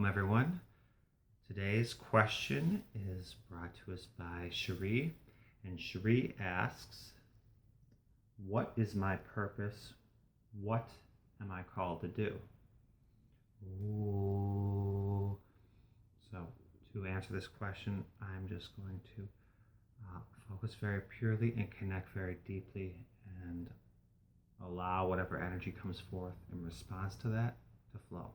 Welcome, everyone. Today's question is brought to us by Cherie, and Cherie asks, what is my purpose? What am I called to do? Ooh. So, to answer this question, I'm just going to focus very purely and connect very deeply and allow whatever energy comes forth in response to that to flow.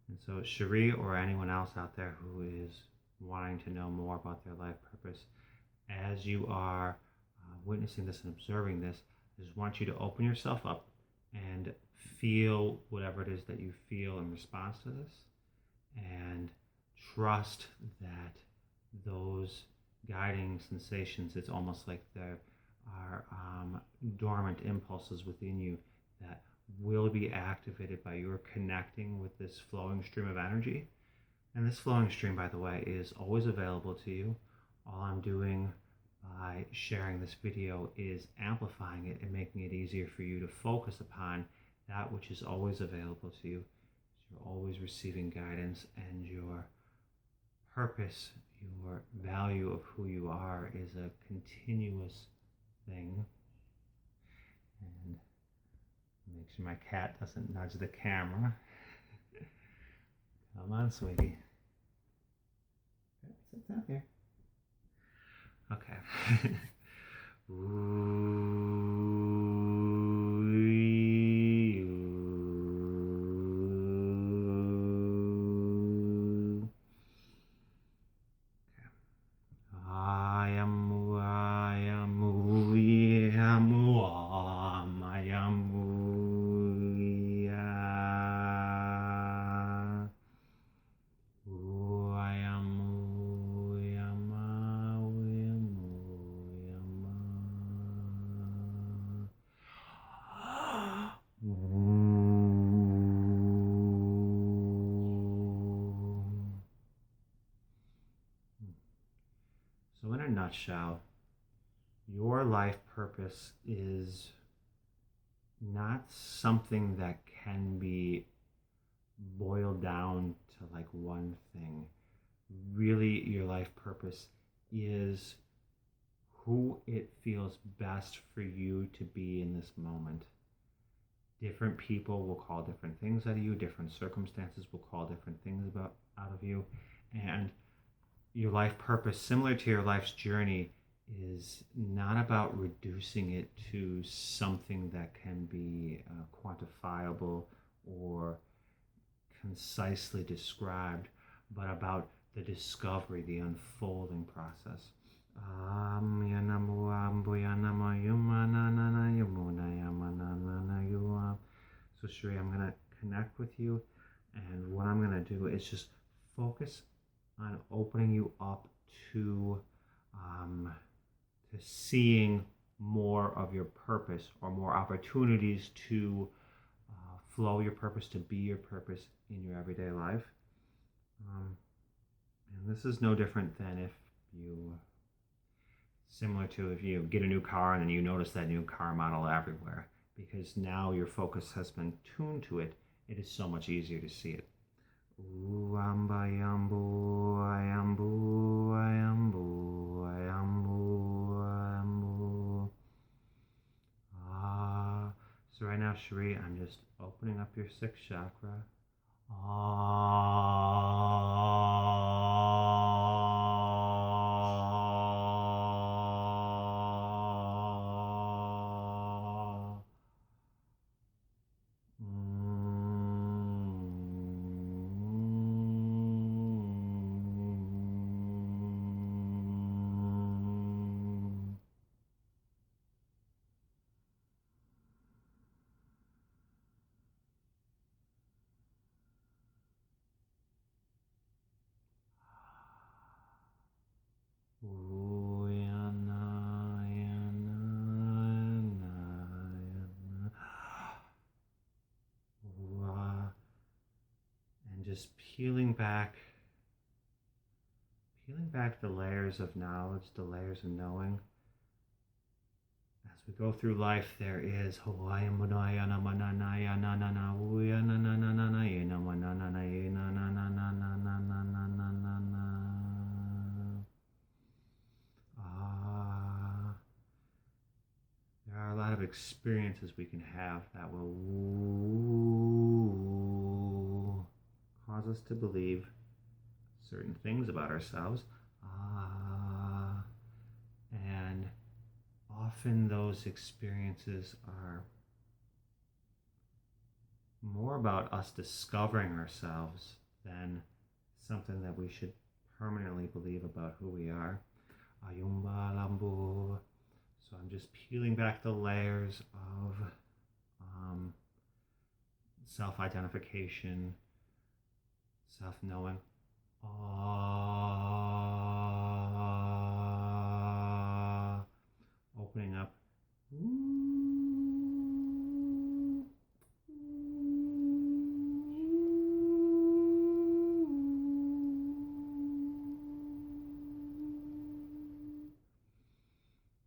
And so Cherie or anyone else out there who is wanting to know more about their life purpose, as you are witnessing this and observing this, I just want you to open yourself up and feel whatever it is that you feel in response to this, and trust that those guiding sensations, it's almost like there are dormant impulses within you that will be activated by your connecting with this flowing stream of energy. And this flowing stream, by the way, is always available to you. All I'm doing by sharing this video is amplifying it and making it easier for you to focus upon that which is always available to you. So you're always receiving guidance, and your purpose, your value of who you are is a continuous thing. And make sure my cat doesn't nudge the camera. Come on, sweetie. Okay, sit down here. Okay. So in a nutshell, your life purpose is not something that can be boiled down to like one thing. Really, your life purpose is who it feels best for you to be in this moment. Different people will call different things out of you, different circumstances will call different things out of you, and your life purpose, similar to your life's journey, is not about reducing it to something that can be quantifiable or concisely described, but about the discovery, the unfolding process. So Cherie, I'm going to connect with you, and what I'm going to do is just focus on opening you up to seeing more of your purpose, or more opportunities to flow your purpose, to be your purpose in your everyday life. And this is no different than if you get a new car and then you notice that new car model everywhere, because now your focus has been tuned to it. It is so much easier to see it. So right now, Cherie, I'm just opening up your sixth chakra. just peeling back the layers of knowledge, the layers of knowing. As we go through life, there is there are a lot of experiences we can have that will cause us to believe certain things about ourselves. And often those experiences are more about us discovering ourselves than something that we should permanently believe about who we are. Ayumba Lambu. So I'm just peeling back the layers of self-identification, self-knowing. Opening up.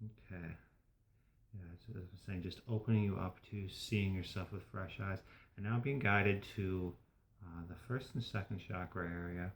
Okay. Yeah, as I was saying, just opening you up to seeing yourself with fresh eyes. And now being guided to the first and second chakra area.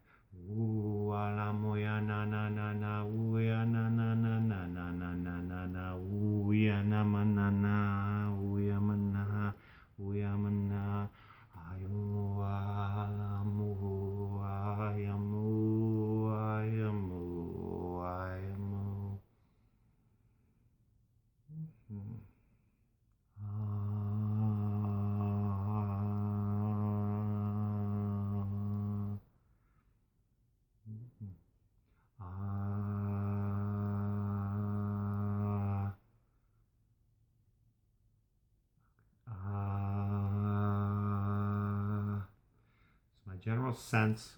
My general sense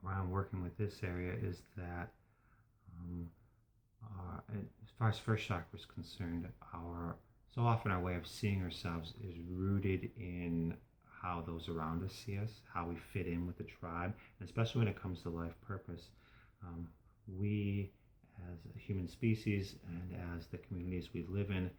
around working with this area is that as far as first chakra is concerned, so often our way of seeing ourselves is rooted in how those around us see us, how we fit in with the tribe, and especially when it comes to life purpose. We, as a human species and as the communities we live in,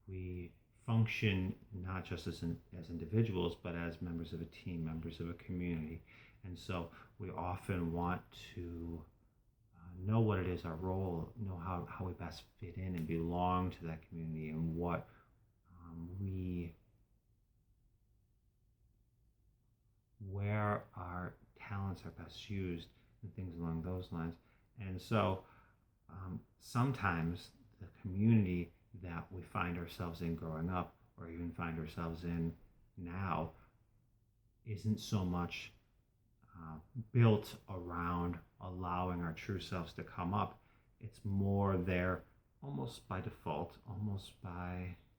we function not just as individuals, but as members of a team, members of a community. And so we often want to know what it is, our role, know how we best fit in and belong to that community, and what where our talents are best used, and things along those lines. And so sometimes the community that we find ourselves in growing up, or even find ourselves in now, isn't so much built around allowing our true selves to come up. It's more there almost by default,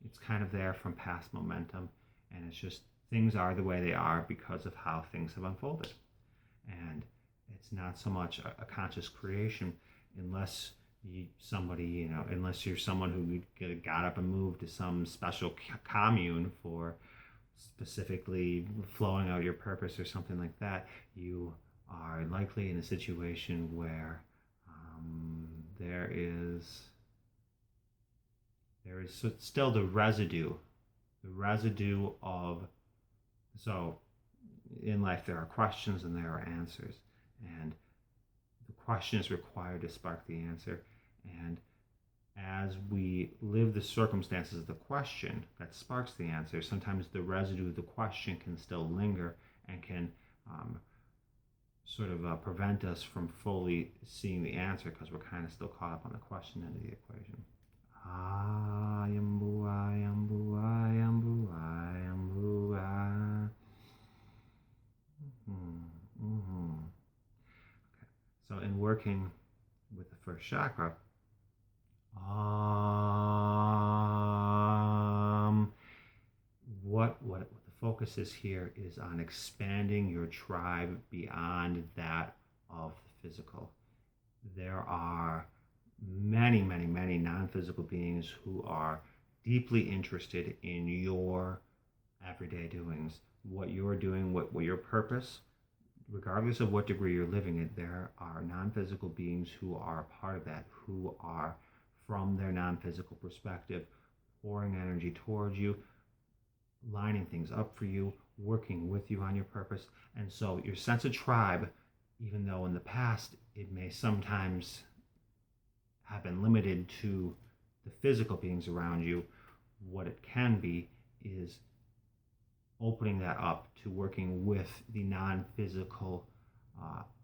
it's kind of there from past momentum, and it's just things are the way they are because of how things have unfolded. And it's not so much a conscious creation unless unless you're someone who got up and moved to some special commune for specifically flowing out your purpose or something like that. You are likely in a situation where there is still the residue of, so in life there are questions and there are answers, and the question is required to spark the answer. And as we live the circumstances of the question that sparks the answer, sometimes the residue of the question can still linger and can prevent us from fully seeing the answer, because we're kind of still caught up on the question end of the equation. Ayambu, ayambu, ayambu, ayambu, Okay. So in working with the first chakra, what the focus is here is on expanding your tribe beyond that of the physical. There are many, many, many non-physical beings who are deeply interested in your everyday doings, what you're doing, what your purpose, regardless of what degree you're living it, there are non-physical beings who are a part of that, who are from their non-physical perspective, pouring energy towards you, lining things up for you, working with you on your purpose. And so your sense of tribe, even though in the past it may sometimes have been limited to the physical beings around you, what it can be is opening that up to working with the non-physical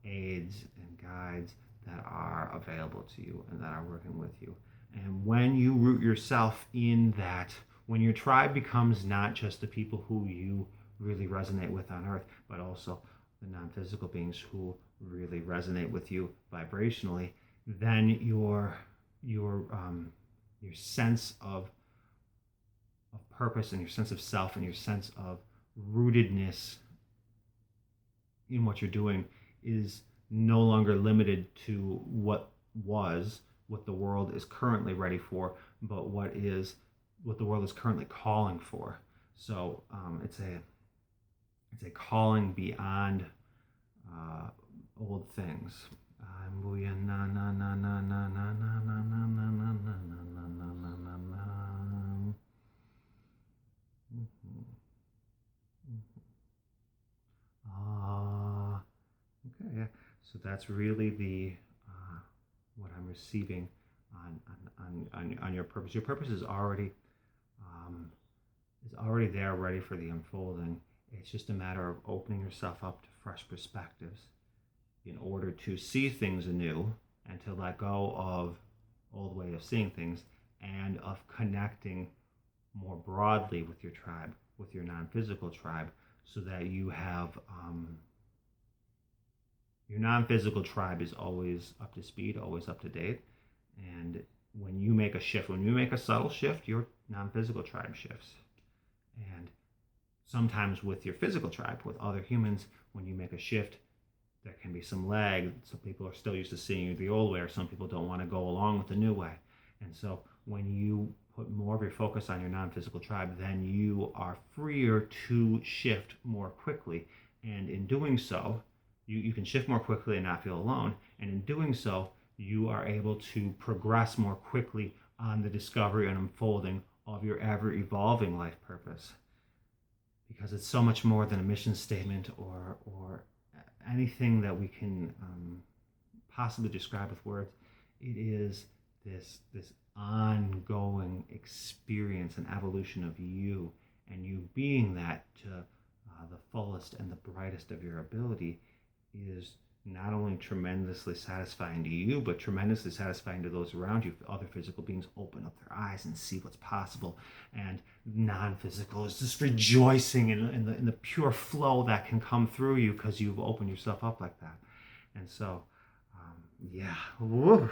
aids and guides that are available to you and that are working with you. And when you root yourself in that, when your tribe becomes not just the people who you really resonate with on earth, but also the non-physical beings who really resonate with you vibrationally, then your sense of purpose and your sense of self and your sense of rootedness in what you're doing is no longer limited to what the world is currently ready for, but what the world is currently calling for. So it's a calling beyond old things. Okay, yeah. So that's really the what I'm receiving on your purpose. Your purpose is already there, ready for the unfolding. It's just a matter of opening yourself up to fresh perspectives in order to see things anew and to let go of old way of seeing things and of connecting more broadly with your tribe, with your non-physical tribe, so that you have your non-physical tribe is always up to speed, always up to date. And when you make a shift, when you make a subtle shift, your non-physical tribe shifts. And sometimes with your physical tribe, with other humans, when you make a shift, there can be some lag. Some people are still used to seeing you the old way, or some people don't want to go along with the new way. And so when you put more of your focus on your non-physical tribe, then you are freer to shift more quickly. And in doing so, you can shift more quickly and not feel alone. And in doing so, you are able to progress more quickly on the discovery and unfolding of your ever evolving life purpose. Because it's so much more than a mission statement or anything that we can possibly describe with words. It is this ongoing experience and evolution of you, and you being that to the fullest and the brightest of your ability is not only tremendously satisfying to you, but tremendously satisfying to those around you. Other physical beings open up their eyes and see what's possible, and non-physical is just rejoicing in the pure flow that can come through you because you've opened yourself up like that. And so, yeah. Woo.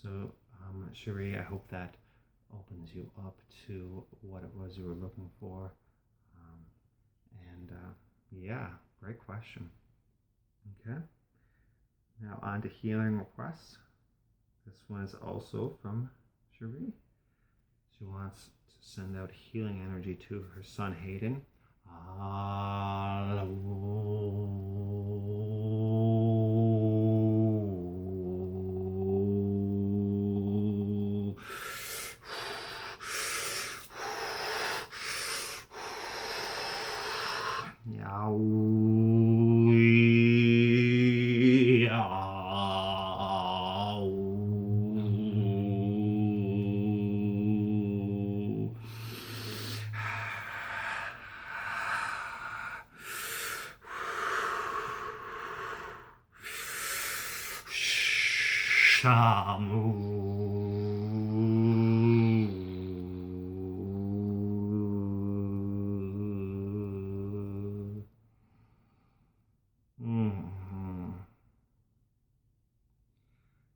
So, Cherie, I hope that opens you up to what it was you were looking for. Yeah, great question. Okay. Now on to healing requests. This one is also from Cherie. She wants to send out healing energy to her son Hayden.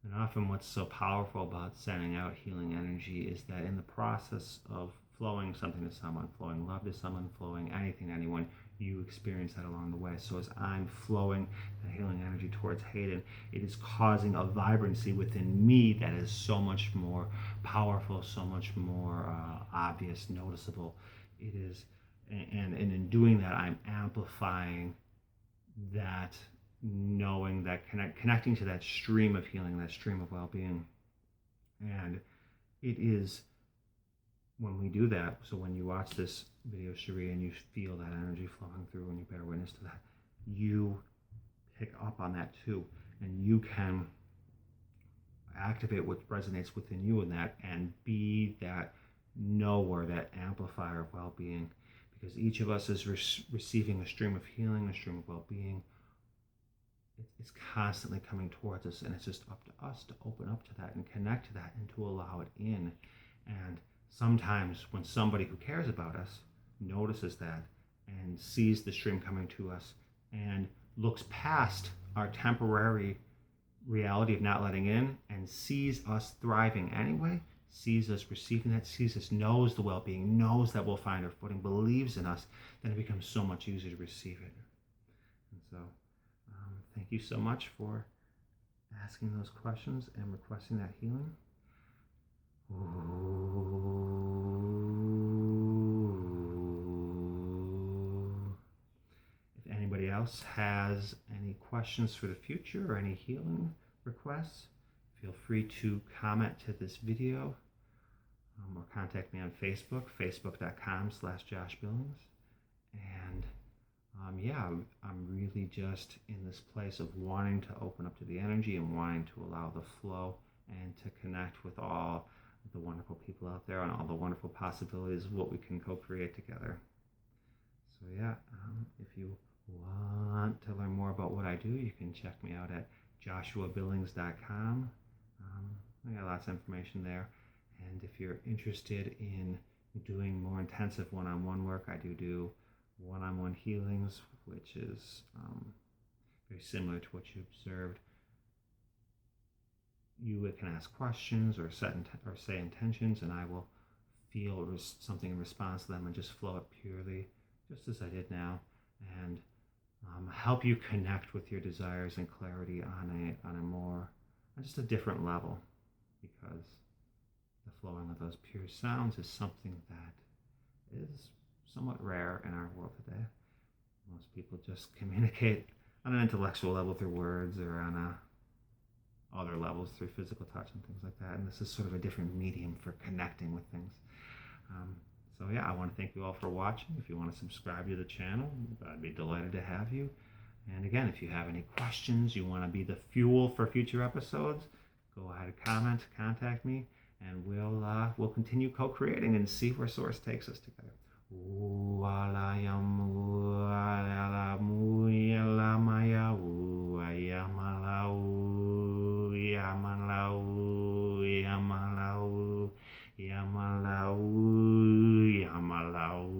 And often what's so powerful about sending out healing energy is that in the process of flowing something to someone, flowing love to someone, flowing anything to anyone, you experience that along the way. So as I'm flowing the healing energy towards Hayden, it is causing a vibrancy within me that is so much more powerful, so much more obvious, noticeable. It is, and in doing that, I'm amplifying that, knowing that, connecting to that stream of healing, that stream of well-being. And it is when we do that, so when you watch this video, Cherie, and you feel that energy flowing through and you bear witness to that, you pick up on that too, and you can activate what resonates within you in that and be that knower, that amplifier of well-being, because each of us is receiving a stream of healing, a stream of well-being. It's constantly coming towards us, and it's just up to us to open up to that and connect to that and to allow it in. And sometimes when somebody who cares about us notices that and sees the stream coming to us and looks past our temporary reality of not letting in and sees us thriving anyway, sees us receiving that, sees us, knows the well-being, knows that we'll find our footing, believes in us, then it becomes so much easier to receive it. And so thank you so much for asking those questions and requesting that healing. If anybody else has any questions for the future or any healing requests, feel free to comment to this video or contact me on Facebook, facebook.com/Josh Billings. And I'm really just in this place of wanting to open up to the energy and wanting to allow the flow and to connect with all the wonderful people out there and all the wonderful possibilities of what we can co-create together. So if you want to learn more about what I do, you can check me out at joshuabillings.com. I got lots of information there. And if you're interested in doing more intensive one-on-one work, I do one-on-one healings, which is very similar to what you observed. You can ask questions or say intentions, and I will feel something in response to them and just flow it purely, just as I did now, and help you connect with your desires and clarity on just a different level, because the flowing of those pure sounds is something that is somewhat rare in our world today. Most people just communicate on an intellectual level through words or on other levels through physical touch and things like that. And this is sort of a different medium for connecting with things. I want to thank you all for watching. If you want to subscribe to the channel, I'd be delighted to have you. And again, if you have any questions, you want to be the fuel for future episodes, go ahead and comment, contact me, and we'll continue co-creating and see where Source takes us together. Yamalau.